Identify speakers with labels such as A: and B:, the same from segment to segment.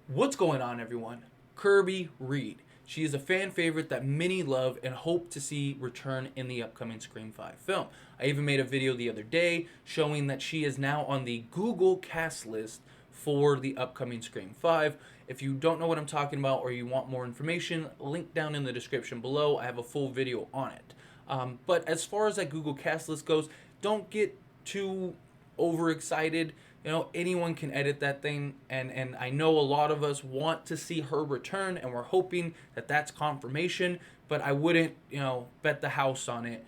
A: What's going on, everyone? Kirby Reed. She is a fan favorite that many love and hope to see return in the upcoming Scream 5 film. I even made a video the other day showing that she is now on the Google cast list for the upcoming Scream 5. If you don't know what I'm talking about or you want more information, link down in the description below. I have a full video on it. But as far as that Google cast list goes, don't get too overexcited. Anyone can edit that thing, and I know a lot of us want to see her return, and we're hoping that that's confirmation, but I wouldn't, bet the house on it.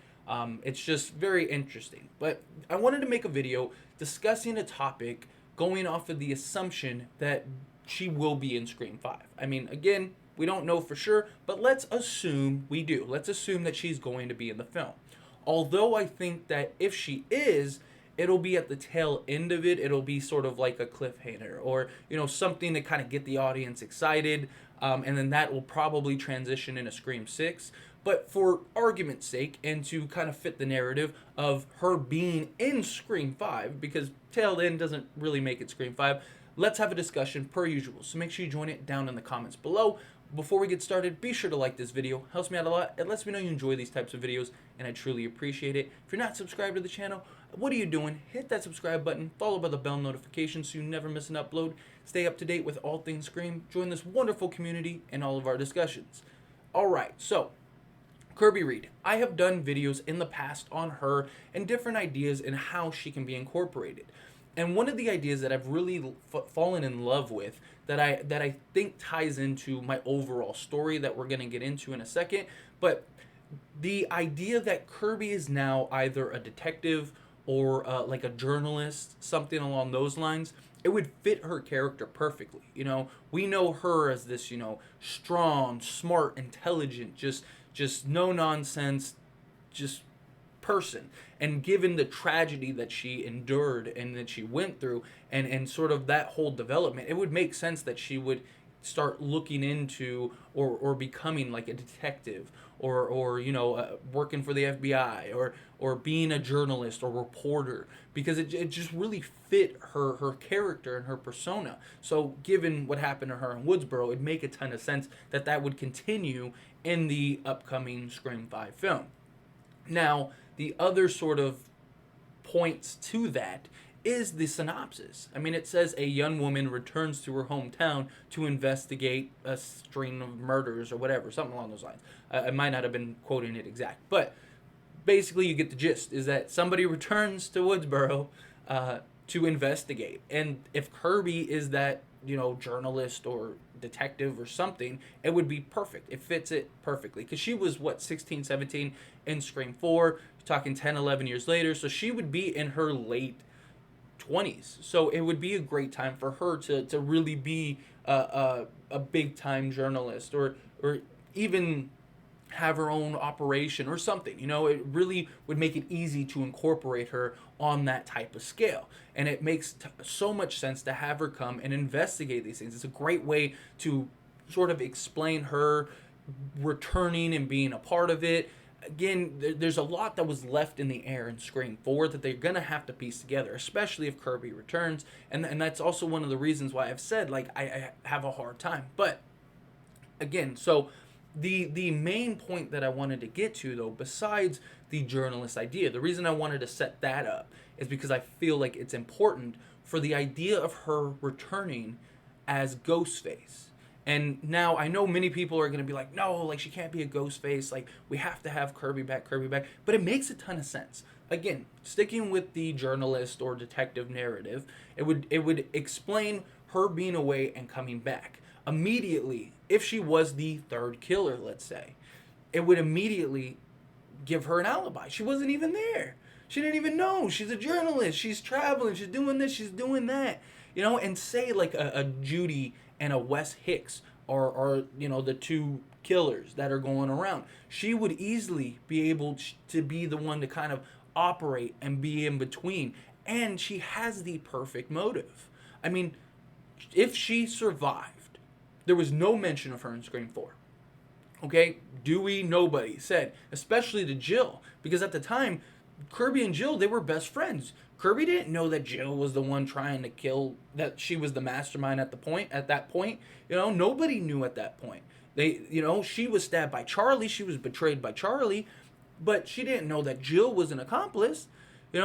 A: It's just very interesting. But I wanted to make a video discussing a topic going off of the assumption that she will be in Scream 5. I mean, again, we don't know for sure, but let's assume we do. Let's assume that she's going to be in the film. Although I think that if she is, it'll be at the tail end of it. It'll be sort of like a cliffhanger or, something to kind of get the audience excited. And then that will probably transition into Scream 6. But for argument's sake and to kind of fit the narrative of her being in Scream 5, because tail end doesn't really make it Scream 5, let's have a discussion per usual. So make sure you join it down in the comments below. Before we get started, be sure to like this video. Helps me out a lot. It lets me know you enjoy these types of videos, and I truly appreciate it. If you're not subscribed to the channel, what are you doing? Hit that subscribe button, followed by the bell notification so you never miss an upload. Stay up to date with all things Scream. Join this wonderful community and all of our discussions. Alright, so Kirby Reed. I have done videos in the past on her and different ideas in how she can be incorporated. And one of the ideas that I've really fallen in love with that I think ties into my overall story that we're going to get into in a second, but the idea that Kirby is now either a detective or like a journalist, something along those lines, it would fit her character perfectly. We know her as this, strong, smart, intelligent, just no nonsense, just person. And given the tragedy that she endured and that she went through and sort of that whole development, it would make sense that she would start looking into or becoming like a detective or working for the FBI or being a journalist or reporter, because it just really fit her character and her persona. So given what happened to her in Woodsboro, it'd make a ton of sense that that would continue in the upcoming Scream 5 film. Now, the other sort of points to that is the synopsis. I mean, it says a young woman returns to her hometown to investigate a string of murders or whatever, something along those lines. I might not have been quoting it exact, but basically you get the gist, is that somebody returns to Woodsboro to investigate. And if Kirby is that, journalist or detective or something, it would be perfect. It fits it perfectly. Because she was, 16, 17 in Scream 4. You're talking 10, 11 years later. So she would be in her late 20s. So it would be a great time for her to really be a big-time journalist or even have her own operation or something. It really would make it easy to incorporate her on that type of scale. And it makes so much sense to have her come and investigate these things. It's a great way to sort of explain her returning and being a part of it. Again, there's a lot that was left in the air in Scream 4 that they're going to have to piece together, especially if Kirby returns. And that's also one of the reasons why I've said, I have a hard time. But, again, so the main point that I wanted to get to, though, besides the journalist idea, the reason I wanted to set that up is because I feel like it's important for the idea of her returning as Ghostface. And now I know many people are going to be like, no, she can't be a Ghostface. We have to have Kirby back. But it makes a ton of sense. Again, sticking with the journalist or detective narrative, it would explain her being away and coming back. Immediately, if she was the third killer, let's say, it would immediately give her an alibi. She wasn't even there. She didn't even know. She's a journalist. She's traveling. She's doing this. She's doing that. And say like a Judy and a Wes Hicks are the two killers that are going around. She would easily be able to be the one to kind of operate and be in between. And she has the perfect motive. I mean, if she survived, there was no mention of her in Scream 4. Okay? Dewey, nobody said, especially to Jill, because at the time, Kirby and Jill, they were best friends. Kirby didn't know that Jill was the one trying to kill, that she was the mastermind at that point. Nobody knew at that point. She was stabbed by Charlie, she was betrayed by Charlie, but she didn't know that Jill was an accomplice.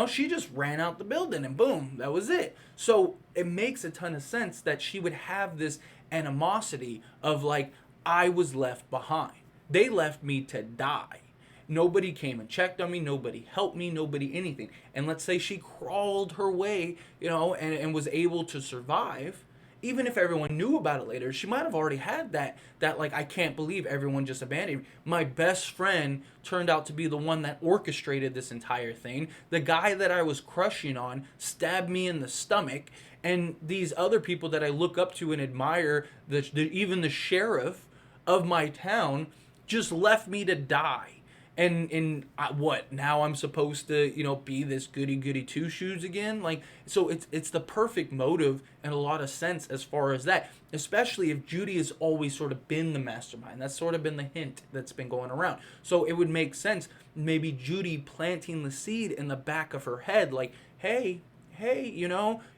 A: She just ran out the building and boom, that was it. So it makes a ton of sense that she would have this animosity of like, I was left behind. They left me to die. Nobody came and checked on me. Nobody helped me. Nobody anything. And let's say she crawled her way, and was able to survive. Even if everyone knew about it later, she might have already had that like, I can't believe everyone just abandoned me. My best friend turned out to be the one that orchestrated this entire thing. The guy that I was crushing on stabbed me in the stomach. And these other people that I look up to and admire, even the sheriff of my town, just left me to die. And what, now I'm supposed to be this goody two shoes again? Like, so it's the perfect motive and a lot of sense as far as that, especially if Judy has always sort of been the mastermind. That's sort of been the hint that's been going around. So it would make sense, maybe Judy planting the seed in the back of her head, like, hey,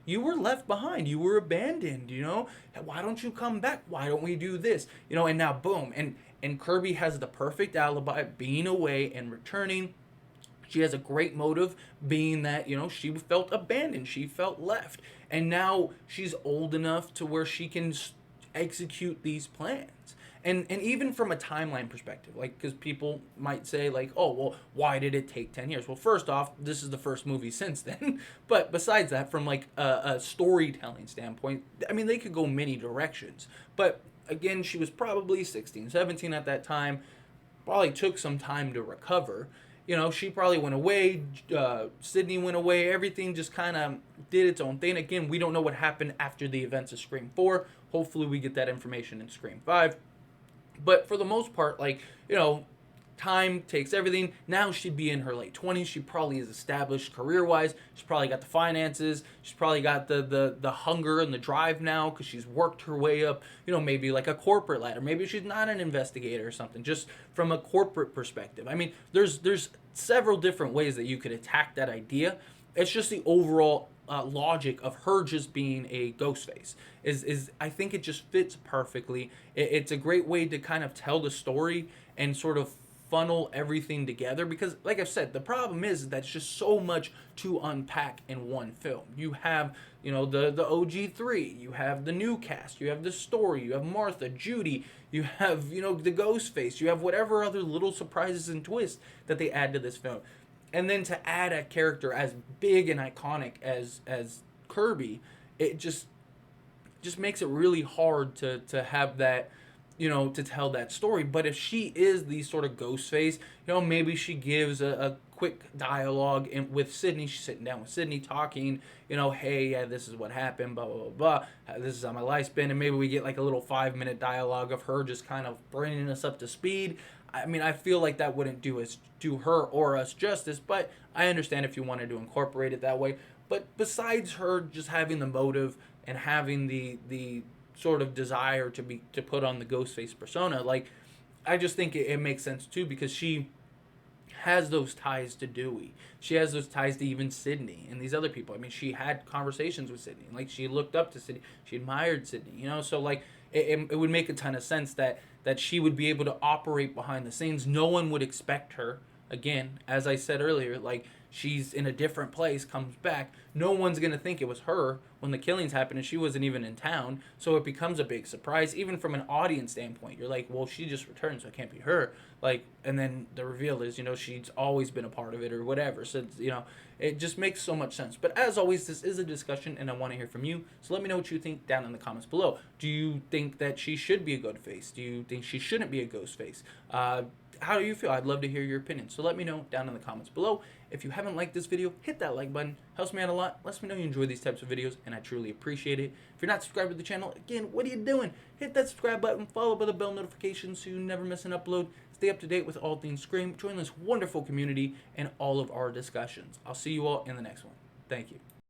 A: you were left behind, you were abandoned, why don't you come back, why don't we do this, and now boom, and Kirby has the perfect alibi, being away and returning. She has a great motive, being that, she felt abandoned, she felt left, and now she's old enough to where she can execute these plans. And even from a timeline perspective, like, because people might say, like, oh, well, why did it take 10 years? Well, first off, this is the first movie since then. But besides that, from, like, a storytelling standpoint, I mean, they could go many directions. But, again, she was probably 16, 17 at that time. Probably took some time to recover. She probably went away. Sydney went away. Everything just kind of did its own thing. Again, we don't know what happened after the events of Scream 4. Hopefully we get that information in Scream 5. But for the most part, like, time takes everything. Now she'd be in her late 20s. She probably is established career-wise. She's probably got the finances. She's probably got the hunger and the drive now because she's worked her way up, maybe like a corporate ladder. Maybe she's not an investigator or something, just from a corporate perspective. I mean, there's several different ways that you could attack that idea. It's just the overall logic of her just being a Ghostface is I think it just fits perfectly. It's a great way to kind of tell the story and sort of funnel everything together, because like I've said, the problem is that it's just so much to unpack in one film. You have the OG3, you have the new cast, you have the story, you have Martha, Judy, you have the Ghostface, you have whatever other little surprises and twists that they add to this film. And then to add a character as big and iconic as Kirby, it just makes it really hard to have that, to tell that story. But if she is the sort of Ghostface, maybe she gives a quick dialogue with Sydney. She's sitting down with Sydney talking, hey, yeah, this is what happened, blah, blah, blah, blah. This is how my life's been. And maybe we get like a little 5-minute dialogue of her just kind of bringing us up to speed. I mean, I feel like that wouldn't do her or us justice, but I understand if you wanted to incorporate it that way. But besides her just having the motive and having the sort of desire to put on the Ghostface persona, like, I just think it makes sense too, because she has those ties to Dewey. She has those ties to even Sydney and these other people. I mean, she had conversations with Sydney. Like, she looked up to Sydney. She admired Sydney, So, like, it would make a ton of sense that she would be able to operate behind the scenes. No one would expect her. Again, as I said earlier, like, she's in a different place, comes back. No one's going to think it was her when the killings happened and she wasn't even in town. So it becomes a big surprise, even from an audience standpoint. You're like, well, she just returned, so it can't be her. Like, and then the reveal is, she's always been a part of it or whatever. So, it just makes so much sense. But as always, this is a discussion and I want to hear from you. So let me know what you think down in the comments below. Do you think that she should be a Ghostface? Do you think she shouldn't be a Ghostface? How do you feel? I'd love to hear your opinion. So let me know down in the comments below. If you haven't liked this video, hit that like button. Helps me out a lot. Lets me know you enjoy these types of videos, and I truly appreciate it. If you're not subscribed to the channel, again, what are you doing? Hit that subscribe button, follow by the bell notification so you never miss an upload. Stay up to date with all things Scream. Join this wonderful community and all of our discussions. I'll see you all in the next one. Thank you.